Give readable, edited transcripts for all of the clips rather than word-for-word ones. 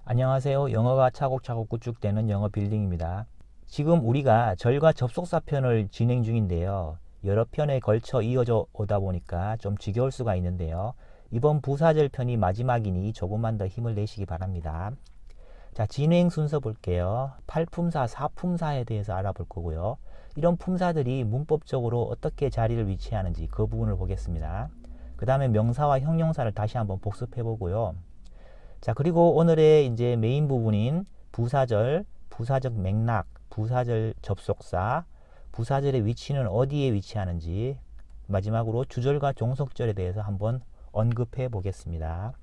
안녕하세요. 영어가 차곡차곡 구축되는 영어 빌딩입니다. 지금 우리가 절과 접속사 편을 진행 중인데요. 여러 편에 걸쳐 이어져 오다 보니까 좀 지겨울 수가 있는데요. 이번 부사절 편이 마지막이니 조금만 더 힘을 내시기 바랍니다. 자, 진행 순서 볼게요. 팔품사, 사품사에 대해서 알아볼 거고요. 이런 품사들이 문법적으로 어떻게 자리를 위치하는지 그 부분을 보겠습니다. 그 다음에 명사와 형용사를 다시 한번 복습해 보고요. 자, 그리고 오늘의 이제 메인 부분인 부사절, 부사적 맥락, 부사절 접속사, 부사절의 위치는 어디에 위치하는지, 마지막으로 주절과 종속절에 대해서 한번 언급해 보겠습니다.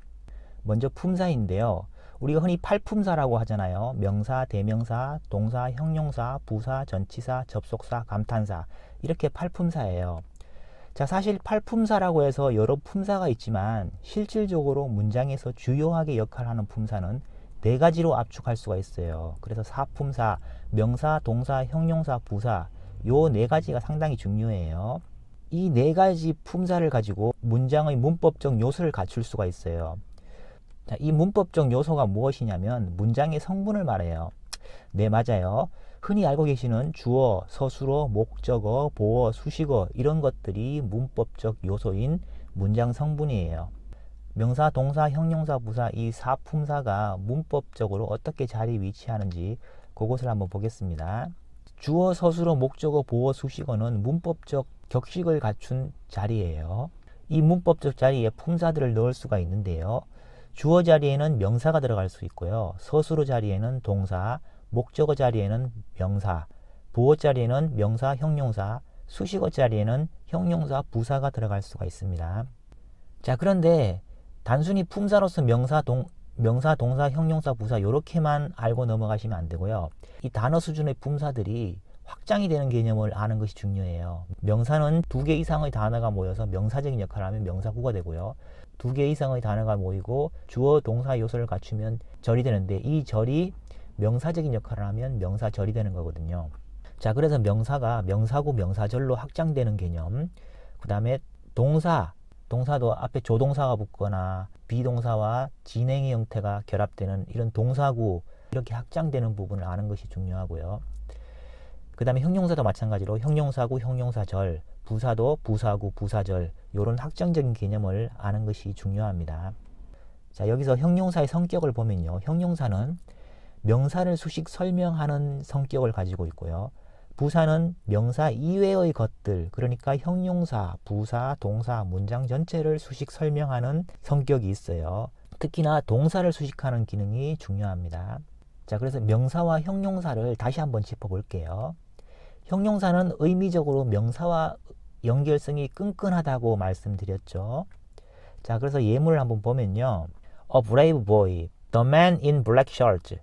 먼저 품사인데요. 우리가 흔히 팔품사라고 하잖아요. 명사, 대명사, 동사, 형용사, 부사, 전치사, 접속사, 감탄사, 이렇게 팔품사예요. 자, 사실 팔품사라고 해서 여러 품사가 있지만 실질적으로 문장에서 주요하게 역할하는 품사는 네 가지로 압축할 수가 있어요. 그래서 사품사, 명사, 동사, 형용사, 부사, 요 네 가지가 상당히 중요해요. 이 네 가지 품사를 가지고 문장의 문법적 요소를 갖출 수가 있어요. 자, 이 문법적 요소가 무엇이냐면 문장의 성분을 말해요. 네, 맞아요. 흔히 알고 계시는 주어, 서술어, 목적어, 보어, 수식어, 이런 것들이 문법적 요소인 문장 성분이에요. 명사, 동사, 형용사, 부사, 이 사품사가 문법적으로 어떻게 자리 위치하는지 그것을 한번 보겠습니다. 주어, 서술어, 목적어, 보어, 수식어는 문법적 격식을 갖춘 자리예요. 이 문법적 자리에 품사들을 넣을 수가 있는데요. 주어 자리에는 명사가 들어갈 수 있고요. 서술어 자리에는 동사, 목적어 자리에는 명사, 보어 자리에는 명사, 형용사, 수식어 자리에는 형용사, 부사가 들어갈 수가 있습니다. 자, 그런데 단순히 품사로서 명사, 동사, 형용사, 부사 이렇게만 알고 넘어가시면 안 되고요. 이 단어 수준의 품사들이 확장이 되는 개념을 아는 것이 중요해요. 명사는 두 개 이상의 단어가 모여서 명사적인 역할을 하면 명사구가 되고요. 두 개 이상의 단어가 모이고 주어, 동사 요소를 갖추면 절이 되는데 이 절이 명사적인 역할을 하면 명사절이 되는 거거든요. 자, 그래서 명사가 명사구, 명사절로 확장되는 개념. 그 다음에 동사도 앞에 조동사가 붙거나 비동사와 진행의 형태가 결합되는 이런 동사구, 이렇게 확장되는 부분을 아는 것이 중요하고요. 그 다음에 형용사도 마찬가지로 형용사구, 형용사절, 부사도 부사구, 부사절, 이런 확장적인 개념을 아는 것이 중요합니다. 자, 여기서 형용사의 성격을 보면요. 형용사는 명사를 수식 설명하는 성격을 가지고 있고요. 부사는 명사 이외의 것들, 그러니까 형용사, 부사, 동사, 문장 전체를 수식 설명하는 성격이 있어요. 특히나 동사를 수식하는 기능이 중요합니다. 자, 그래서 명사와 형용사를 다시 한번 짚어볼게요. 형용사는 의미적으로 명사와 연결성이 끈끈하다고 말씀드렸죠. 자, 그래서 예문을 한번 보면요. A brave boy, the man in black shirt.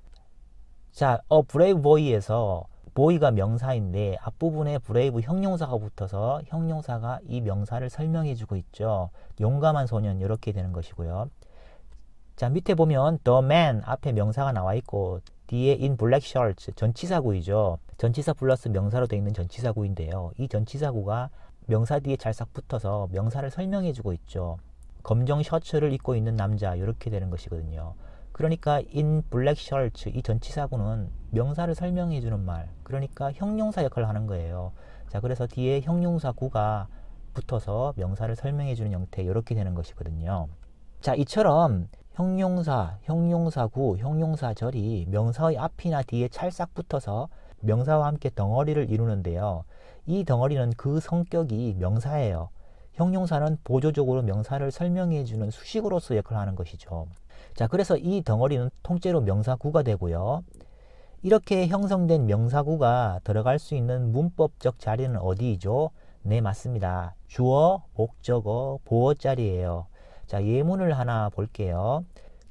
자, brave boy에서 boy가 명사인데 앞부분에 brave 형용사가 붙어서 형용사가 이 명사를 설명해주고 있죠. 용감한 소년, 이렇게 되는 것이고요. 자, 밑에 보면 the man 앞에 명사가 나와 있고 뒤에 in black shirts 전치사구이죠. 전치사 플러스 명사로 되어 있는 전치사구인데요. 이 전치사구가 명사 뒤에 찰싹 붙어서 명사를 설명해주고 있죠. 검정 셔츠를 입고 있는 남자, 이렇게 되는 것이거든요. 그러니까 in black shirts, 이 전치사구는 명사를 설명해 주는 말, 그러니까 형용사 역할을 하는 거예요. 자, 그래서 뒤에 형용사구가 붙어서 명사를 설명해 주는 형태, 이렇게 되는 것이거든요. 자, 이처럼 형용사, 형용사구, 형용사절이 명사의 앞이나 뒤에 찰싹 붙어서 명사와 함께 덩어리를 이루는데요. 이 덩어리는 그 성격이 명사예요. 형용사는 보조적으로 명사를 설명해 주는 수식으로서 역할을 하는 것이죠. 자, 그래서 이 덩어리는 통째로 명사구가 되고요. 이렇게 형성된 명사구가 들어갈 수 있는 문법적 자리는 어디이죠? 네, 맞습니다. 주어, 목적어, 보어 자리예요. 자, 예문을 하나 볼게요.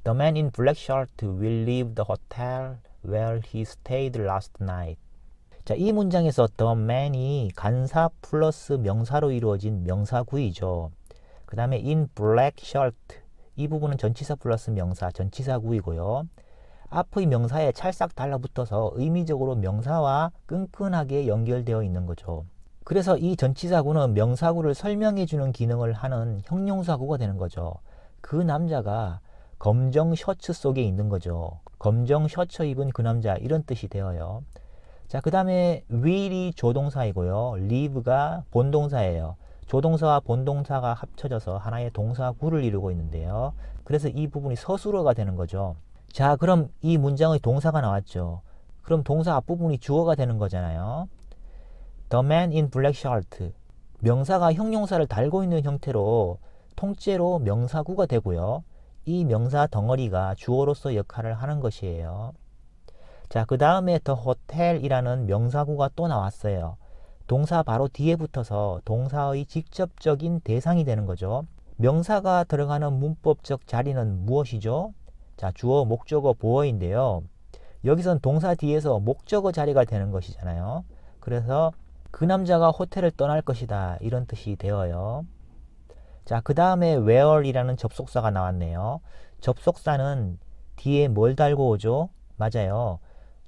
The man in black shirt will leave the hotel where he stayed last night. 자, 이 문장에서 the man이 간사 플러스 명사로 이루어진 명사구이죠. 그 다음에 in black shirt, 이 부분은 전치사 플러스 명사, 전치사구이고요. 앞의 명사에 찰싹 달라붙어서 의미적으로 명사와 끈끈하게 연결되어 있는 거죠. 그래서 이 전치사구는 명사구를 설명해 주는 기능을 하는 형용사구가 되는 거죠. 그 남자가 검정 셔츠 속에 있는 거죠. 검정 셔츠 입은 그 남자 이런 뜻이 되어요. 자, 그 다음에 will이 조동사이고요. live가 본동사예요. 조동사와 본동사가 합쳐져서 하나의 동사구를 이루고 있는데요. 그래서 이 부분이 서술어가 되는 거죠. 자, 그럼 이 문장의 동사가 나왔죠. 그럼 동사 앞부분이 주어가 되는 거잖아요. The man in black shirt. 명사가 형용사를 달고 있는 형태로 통째로 명사구가 되고요. 이 명사 덩어리가 주어로서 역할을 하는 것이에요. 자, 그 다음에 the hotel이라는 명사구가 또 나왔어요. 동사 바로 뒤에 붙어서 동사의 직접적인 대상이 되는 거죠. 명사가 들어가는 문법적 자리는 무엇이죠? 자, 주어, 목적어, 보어인데요. 여기선 동사 뒤에서 목적어 자리가 되는 것이잖아요. 그래서 그 남자가 호텔을 떠날 것이다 이런 뜻이 되어요. 자, 그 다음에 where이라는 접속사가 나왔네요. 접속사는 뒤에 뭘 달고 오죠? 맞아요.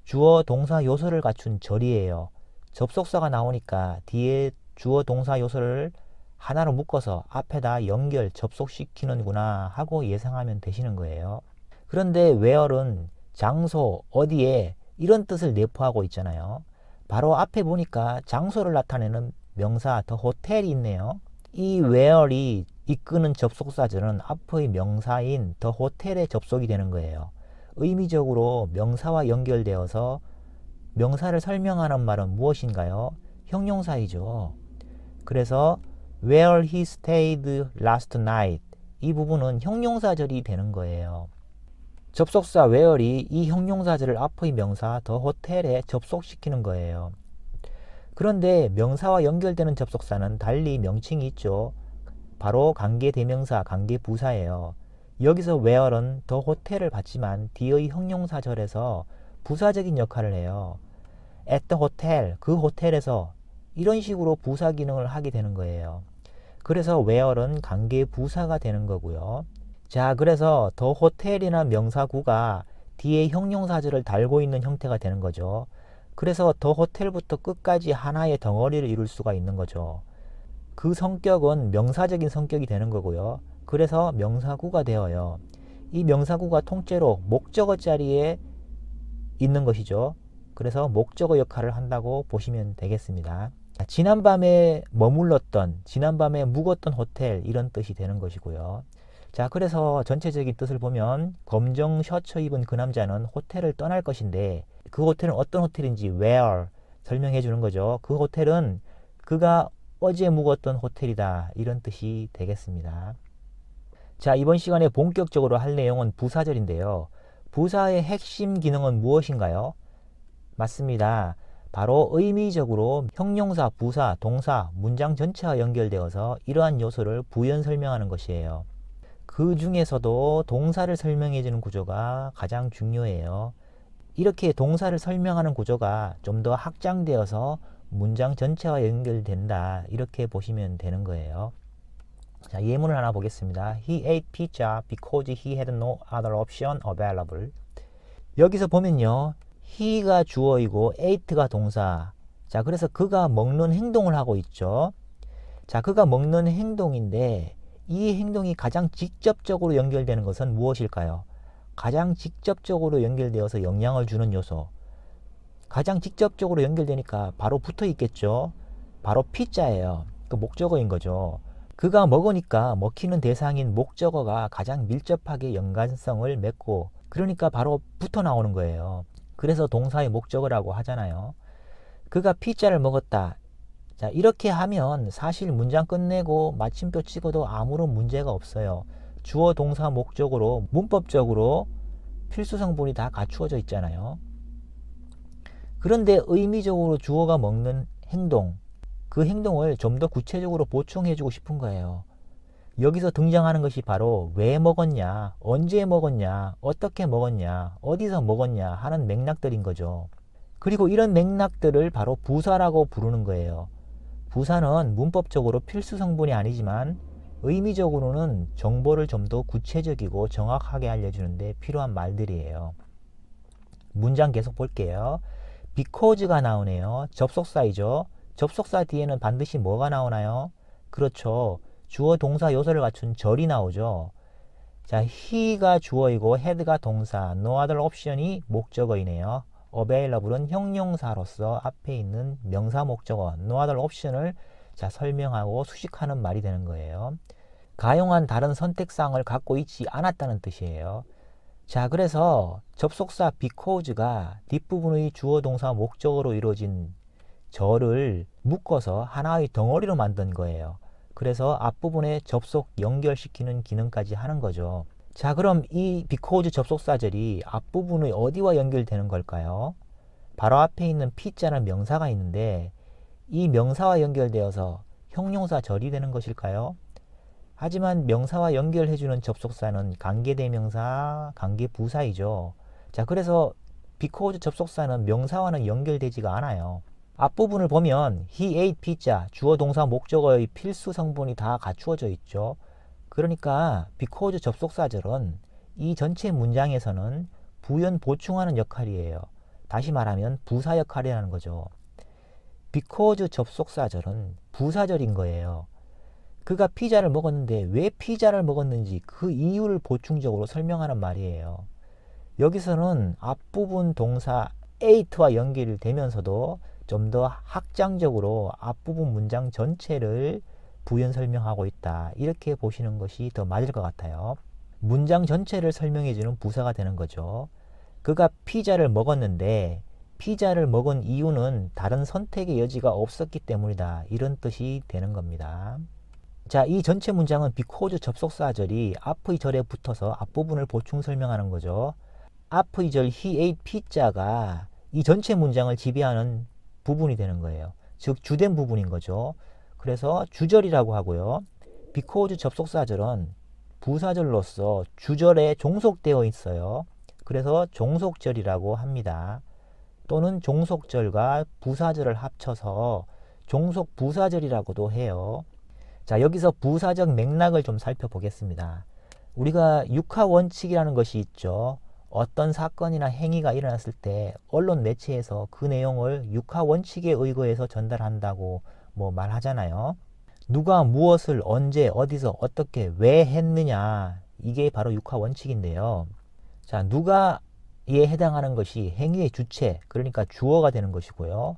주어 동사 요소를 갖춘 절이에요. 접속사가 나오니까 뒤에 주어 동사 요소를 하나로 묶어서 앞에다 연결 접속시키는구나 하고 예상하면 되시는 거예요. 그런데 where은 장소, 어디에 이런 뜻을 내포하고 있잖아요. 바로 앞에 보니까 장소를 나타내는 명사 the hotel이 있네요. 이 where이 이끄는 접속사절은 앞의 명사인 the hotel에 접속이 되는 거예요. 의미적으로 명사와 연결되어서 명사를 설명하는 말은 무엇인가요? 형용사이죠. 그래서 where he stayed last night 이 부분은 형용사절이 되는 거예요. 접속사 where이 이 형용사절을 앞의 명사 the hotel에 접속시키는 거예요. 그런데 명사와 연결되는 접속사는 달리 명칭이 있죠. 바로 관계대명사, 관계부사예요. 여기서 where는 the hotel을 받지만 뒤의 형용사절에서 부사적인 역할을 해요. at the hotel, 그 호텔에서 이런 식으로 부사 기능을 하게 되는 거예요. 그래서 where는 관계부사가 되는 거고요. 자, 그래서 the hotel이나 명사구가 뒤에 형용사절을 달고 있는 형태가 되는 거죠. 그래서 the hotel부터 끝까지 하나의 덩어리를 이룰 수가 있는 거죠. 그 성격은 명사적인 성격이 되는 거고요. 그래서 명사구가 되어요. 이 명사구가 통째로 목적어 자리에 있는 것이죠. 그래서 목적어 역할을 한다고 보시면 되겠습니다. 지난밤에 머물렀던, 지난밤에 묵었던 호텔 이런 뜻이 되는 것이고요. 자, 그래서 전체적인 뜻을 보면 검정 셔츠 입은 그 남자는 호텔을 떠날 것인데 그 호텔은 어떤 호텔인지 where 설명해 주는 거죠. 그 호텔은 그가 어제 묵었던 호텔이다 이런 뜻이 되겠습니다. 자, 이번 시간에 본격적으로 할 내용은 부사절인데요. 부사의 핵심 기능은 무엇인가요? 맞습니다. 바로 의미적으로 형용사, 부사, 동사, 문장 전체와 연결되어서 이러한 요소를 부연 설명하는 것이에요. 그 중에서도 동사를 설명해 주는 구조가 가장 중요해요. 이렇게 동사를 설명하는 구조가 좀 더 확장되어서 문장 전체와 연결된다 이렇게 보시면 되는 거예요. 자, 예문을 하나 보겠습니다. He ate pizza because he had no other option available. 여기서 보면요. he가 주어이고 ate가 동사. 자, 그래서 그가 먹는 행동을 하고 있죠. 자, 그가 먹는 행동인데 이 행동이 가장 직접적으로 연결되는 것은 무엇일까요? 가장 직접적으로 연결되어서 영향을 주는 요소. 가장 직접적으로 연결되니까 바로 붙어 있겠죠. 바로 피자예요. 그 목적어인 거죠. 그가 먹으니까 먹히는 대상인 목적어가 가장 밀접하게 연관성을 맺고 그러니까 바로 붙어 나오는 거예요. 그래서 동사의 목적어라고 하잖아요. 그가 피자를 먹었다. 자, 이렇게 하면 사실 문장 끝내고 마침표 찍어도 아무런 문제가 없어요. 주어, 동사, 목적으로 문법적으로 필수 성분이 다 갖추어져 있잖아요. 그런데 의미적으로 주어가 먹는 행동, 그 행동을 좀 더 구체적으로 보충해 주고 싶은 거예요. 여기서 등장하는 것이 바로 왜 먹었냐, 언제 먹었냐, 어떻게 먹었냐, 어디서 먹었냐 하는 맥락들인 거죠. 그리고 이런 맥락들을 바로 부사라고 부르는 거예요. 부사는 문법적으로 필수 성분이 아니지만 의미적으로는 정보를 좀 더 구체적이고 정확하게 알려주는데 필요한 말들이에요. 문장 계속 볼게요. because가 나오네요. 접속사이죠. 접속사 뒤에는 반드시 뭐가 나오나요? 그렇죠. 주어 동사 요소를 갖춘 절이 나오죠. 자, he가 주어이고 had가 동사, no other option이 목적어이네요. available은 형용사로서 앞에 있는 명사 목적어 no other option을 자, 설명하고 수식하는 말이 되는 거예요. 가용한 다른 선택사항을 갖고 있지 않았다는 뜻이에요. 자, 그래서 접속사 because가 뒷부분의 주어 동사 목적어로 이루어진 절을 묶어서 하나의 덩어리로 만든 거예요. 그래서 앞부분에 접속 연결시키는 기능까지 하는 거죠. 자, 그럼 이 because 접속사절이 앞부분의 어디와 연결되는 걸까요? 바로 앞에 있는 P자는 명사가 있는데 이 명사와 연결되어서 형용사 절이 되는 것일까요? 하지만 명사와 연결해주는 접속사는 관계대명사, 관계부사이죠. 자, 그래서 because 접속사는 명사와는 연결되지가 않아요. 앞부분을 보면 he ate pizza, 주어 동사 목적어의 필수 성분이 다 갖추어져 있죠. 그러니까 because 접속사절은 이 전체 문장에서는 부연 보충하는 역할이에요. 다시 말하면 부사 역할이라는 거죠. because 접속사절은 부사절인 거예요. 그가 피자를 먹었는데 왜 피자를 먹었는지 그 이유를 보충적으로 설명하는 말이에요. 여기서는 앞부분 동사 ate와 연결이 되면서도 좀 더 확장적으로 앞부분 문장 전체를 부연 설명하고 있다. 이렇게 보시는 것이 더 맞을 것 같아요. 문장 전체를 설명해주는 부사가 되는 거죠. 그가 피자를 먹었는데 피자를 먹은 이유는 다른 선택의 여지가 없었기 때문이다. 이런 뜻이 되는 겁니다. 자, 이 전체 문장은 because 접속사절이 앞의 절에 붙어서 앞부분을 보충 설명하는 거죠. 앞의 절 he ate pizza가 이 전체 문장을 지배하는 부분이 되는 거예요. 즉 주된 부분인 거죠. 그래서 주절이라고 하고요. because 접속사절은 부사절로서 주절에 종속되어 있어요. 그래서 종속절이라고 합니다. 또는 종속절과 부사절을 합쳐서 종속부사절이라고도 해요. 자, 여기서 부사적 맥락을 좀 살펴보겠습니다. 우리가 육하원칙이라는 것이 있죠. 어떤 사건이나 행위가 일어났을 때 언론 매체에서 그 내용을 육하원칙에 의거해서 전달한다고 말하잖아요. 누가 무엇을 언제 어디서 어떻게 왜 했느냐, 이게 바로 육하원칙인데요. 자, 누가에 해당하는 것이 행위의 주체, 그러니까 주어가 되는 것이고요.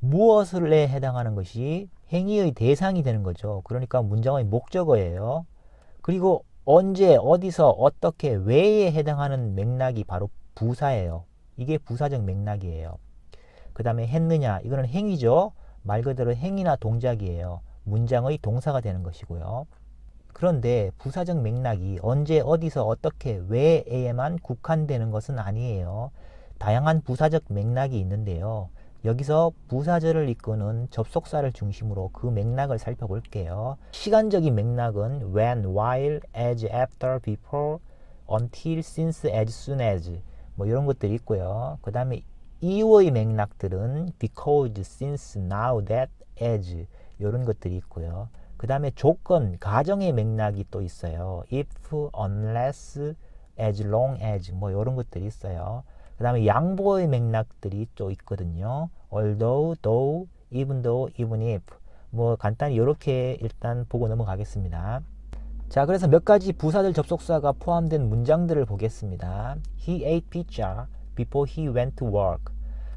무엇을에 해당하는 것이 행위의 대상이 되는 거죠. 그러니까 문장의 목적어예요. 그리고 언제, 어디서, 어떻게, 왜에 해당하는 맥락이 바로 부사예요. 이게 부사적 맥락이에요. 그 다음에 했느냐, 이거는 행위죠. 말 그대로 행위나 동작이에요. 문장의 동사가 되는 것이고요. 그런데 부사적 맥락이 언제, 어디서, 어떻게, 왜에만 국한되는 것은 아니에요. 다양한 부사적 맥락이 있는데요. 여기서 부사절을 이끄는 접속사를 중심으로 그 맥락을 살펴볼게요. 시간적인 맥락은 when, while, as, after, before, until, since, as soon as 이런 것들이 있고요. 그 다음에 이유의 맥락들은 because, since, now, that, as 이런 것들이 있고요. 그 다음에 조건, 가정의 맥락이 또 있어요. if, unless, as long as 이런 것들이 있어요. 그 다음에 양보의 맥락들이 또 있거든요. although, though, even though, even if 간단히 이렇게 일단 보고 넘어가겠습니다. 자, 그래서 몇 가지 부사절 접속사가 포함된 문장들을 보겠습니다. He ate pizza before he went to work.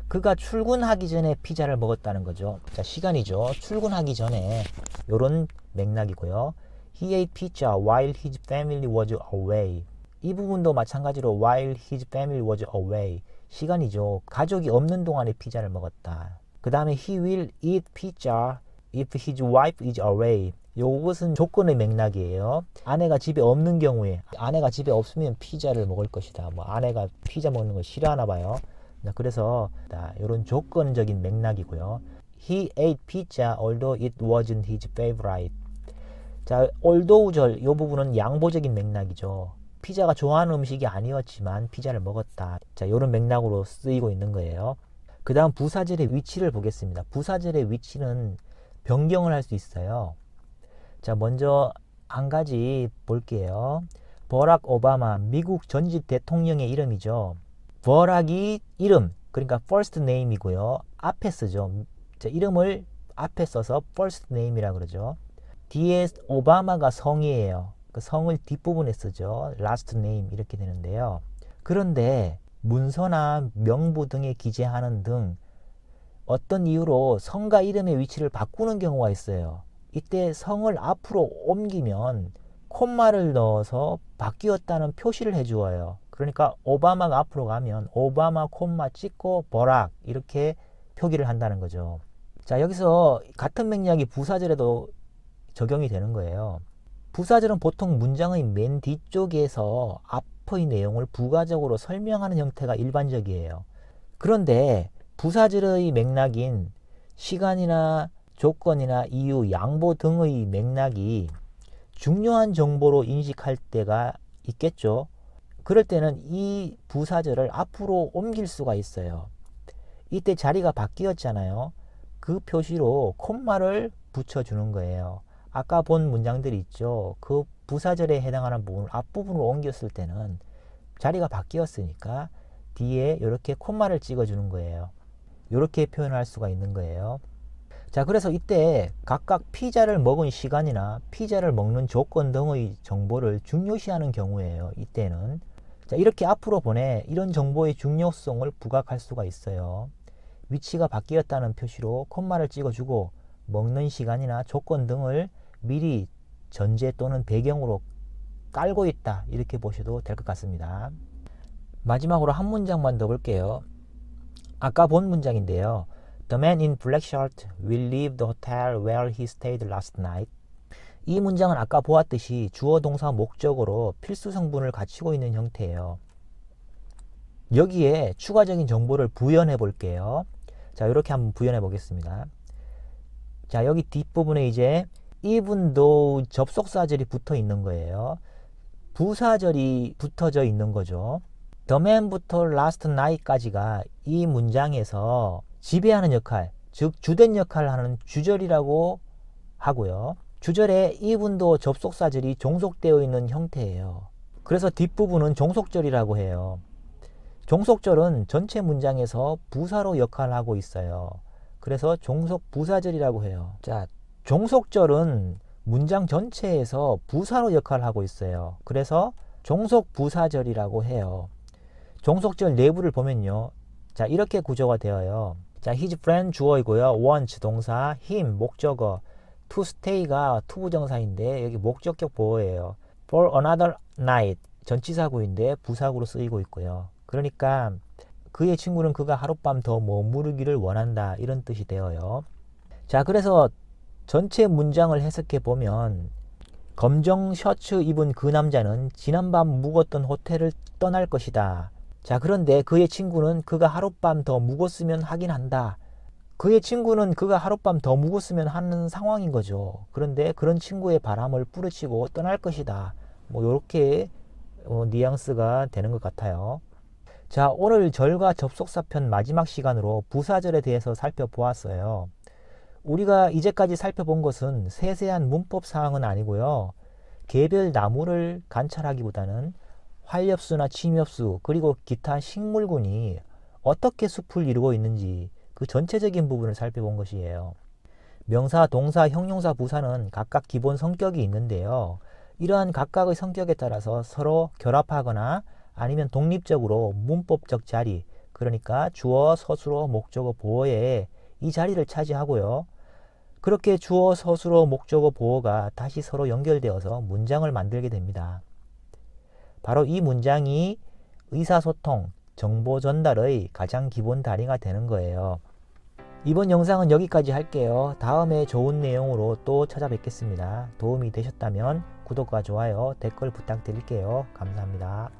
그가 출근하기 전에 피자를 먹었다는 거죠. 자, 시간이죠. 출근하기 전에 이런 맥락이고요. He ate pizza while his family was away. 이 부분도 마찬가지로 while his family was away. 시간이죠. 가족이 없는 동안에 피자를 먹었다. 그 다음에 he will eat pizza if his wife is away. 요것은 조건의 맥락이에요. 아내가 집에 없는 경우에, 아내가 집에 없으면 피자를 먹을 것이다. 아내가 피자 먹는 걸 싫어하나 봐요. 그래서 이런 조건적인 맥락이고요. He ate pizza although it wasn't his favorite. 자, although절 이 부분은 양보적인 맥락이죠. 피자가 좋아하는 음식이 아니었지만 피자를 먹었다. 자, 이런 맥락으로 쓰이고 있는 거예요. 그 다음 부사절의 위치를 보겠습니다. 부사절의 위치는 변경을 할 수 있어요. 자, 먼저 한 가지 볼게요. 버락 오바마, 미국 전직 대통령의 이름이죠. 버락이 이름, 그러니까 first name이고요. 앞에 쓰죠. 자, 이름을 앞에 써서 first name이라고 그러죠. 뒤에 오바마가 성이에요. 그 성을 뒷부분에 쓰죠. last name 이렇게 되는데요. 그런데 문서나 명부 등에 기재하는 등 어떤 이유로 성과 이름의 위치를 바꾸는 경우가 있어요. 이때 성을 앞으로 옮기면 콤마를 넣어서 바뀌었다는 표시를 해주어요. 그러니까 오바마가 앞으로 가면 오바마 콤마 찍고 버락 이렇게 표기를 한다는 거죠. 자, 여기서 같은 맥락이 부사절에도 적용이 되는 거예요. 부사절은 보통 문장의 맨 뒤쪽에서 앞의 내용을 부가적으로 설명하는 형태가 일반적이에요. 그런데 부사절의 맥락인 시간이나 조건이나 이유, 양보 등의 맥락이 중요한 정보로 인식할 때가 있겠죠. 그럴 때는 이 부사절을 앞으로 옮길 수가 있어요. 이때 자리가 바뀌었잖아요. 그 표시로 콤마를 붙여주는 거예요. 아까 본 문장들이 있죠. 그 부사절에 해당하는 부분을 앞부분으로 옮겼을 때는 자리가 바뀌었으니까 뒤에 이렇게 콤마를 찍어주는 거예요. 이렇게 표현할 수가 있는 거예요. 자, 그래서 이때 각각 피자를 먹은 시간이나 피자를 먹는 조건 등의 정보를 중요시하는 경우에요. 이때는 자, 이렇게 앞으로 보내 이런 정보의 중요성을 부각할 수가 있어요. 위치가 바뀌었다는 표시로 콤마를 찍어주고 먹는 시간이나 조건 등을 미리 전제 또는 배경으로 깔고 있다 이렇게 보셔도 될 것 같습니다. 마지막으로 한 문장만 더 볼게요. 아까 본 문장인데요. The man in black shirt will leave the hotel where he stayed last night. 이 문장은 아까 보았듯이 주어 동사 목적으로 필수 성분을 갖추고 있는 형태예요. 여기에 추가적인 정보를 부연해 볼게요. 자, 이렇게 한번 부연해 보겠습니다. 자, 여기 뒷부분에 이제 even though 접속사절이 붙어 있는 거예요. 부사절이 붙어져 있는 거죠. The man부터 last night까지가 이 문장에서 지배하는 역할, 즉 주된 역할을 하는 주절이라고 하고요. 주절에 even though 접속사절이 종속되어 있는 형태예요. 그래서 뒷부분은 종속절이라고 해요. 종속절은 전체 문장에서 부사로 역할을 하고 있어요. 그래서 종속 부사절이라고 해요. 자, 종속절은 문장 전체에서 부사로 역할을 하고 있어요. 그래서 종속 부사절이라고 해요. 종속절 내부를 보면요. 자, 이렇게 구조가 되어요. 자, his friend 주어이고요. want 동사, him 목적어, to stay가 투부정사인데 여기 목적격 보어예요. for another night 전치사구인데 부사구로 쓰이고 있고요. 그러니까 그의 친구는 그가 하룻밤 더 머무르기를 원한다 이런 뜻이 되어요. 자, 그래서 전체 문장을 해석해 보면 검정 셔츠 입은 그 남자는 지난밤 묵었던 호텔을 떠날 것이다. 자, 그런데 그의 친구는 그가 하룻밤 더 묵었으면 하긴 한다. 그의 친구는 그가 하룻밤 더 묵었으면 하는 상황인 거죠. 그런데 그런 친구의 바람을 뿌리치고 떠날 것이다. 뭐 이렇게 뉘앙스가 되는 것 같아요. 자, 오늘 절과 접속사편 마지막 시간으로 부사절에 대해서 살펴보았어요. 우리가 이제까지 살펴본 것은 세세한 문법 사항은 아니고요. 개별 나무를 관찰하기보다는 활엽수나 침엽수 그리고 기타 식물군이 어떻게 숲을 이루고 있는지 그 전체적인 부분을 살펴본 것이에요. 명사, 동사, 형용사, 부사는 각각 기본 성격이 있는데요. 이러한 각각의 성격에 따라서 서로 결합하거나 아니면 독립적으로 문법적 자리, 그러니까 주어, 서술어, 목적어, 보어에 이 자리를 차지하고요. 그렇게 주어, 서술어, 목적어, 보어가 다시 서로 연결되어서 문장을 만들게 됩니다. 바로 이 문장이 의사소통, 정보 전달의 가장 기본 다리가 되는 거예요. 이번 영상은 여기까지 할게요. 다음에 좋은 내용으로 또 찾아뵙겠습니다. 도움이 되셨다면 구독과 좋아요, 댓글 부탁드릴게요. 감사합니다.